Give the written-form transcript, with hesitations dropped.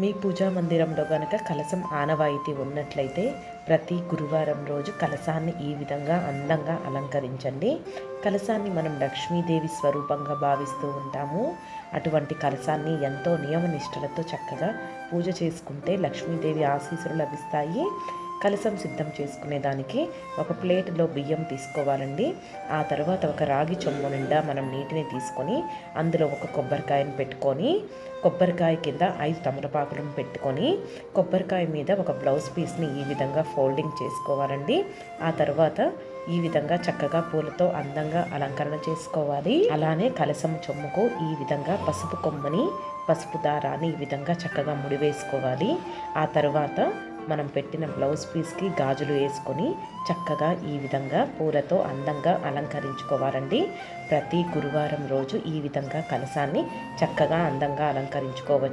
మీ పూజా మందిరంలో గనక కలశం ఆనవాయితీ ఉన్నట్లయితే ప్రతి గురువారం రోజు కలశాన్ని ఈ విధంగా అందంగా అలంకరించండి. కలశాన్ని మనం లక్ష్మీదేవి స్వరూపంగా భావిస్తూ ఉంటాము. అటువంటి కలశాన్ని ఎంతో నియమనిష్టలతో చక్కగా పూజ చేసుకుంటే లక్ష్మీదేవి ఆశీస్సులు లభిస్తాయి. కలశం సిద్ధం చేసుకునేదానికి ఒక ప్లేట్లో బియ్యం తీసుకోవాలండి. ఆ తర్వాత ఒక రాగి చెంబు నిండా మనం నీటిని తీసుకొని అందులో ఒక కొబ్బరికాయను పెట్టుకొని కొబ్బరికాయ కింద 5 తమలపాకులను పెట్టుకొని కొబ్బరికాయ మీద ఒక బ్లౌజ్ పీస్ని ఈ విధంగా ఫోల్డింగ్ చేసుకోవాలండి. ఆ తర్వాత ఈ విధంగా చక్కగా పూలతో అందంగా అలంకరణ చేసుకోవాలి. అలానే కలశం చెంబుకు ఈ విధంగా పసుపు కొమ్మని పసుపు దారాన్ని ఈ విధంగా చక్కగా ముడివేసుకోవాలి. ఆ తర్వాత మనం పెట్టిన బ్లౌజ్ పీస్కి గాజులు వేసుకొని చక్కగా ఈ విధంగా పూలతో అందంగా అలంకరించుకోవాలండి. ప్రతి గురువారం రోజు ఈ విధంగా కలశాన్ని చక్కగా అందంగా అలంకరించుకోవచ్చు.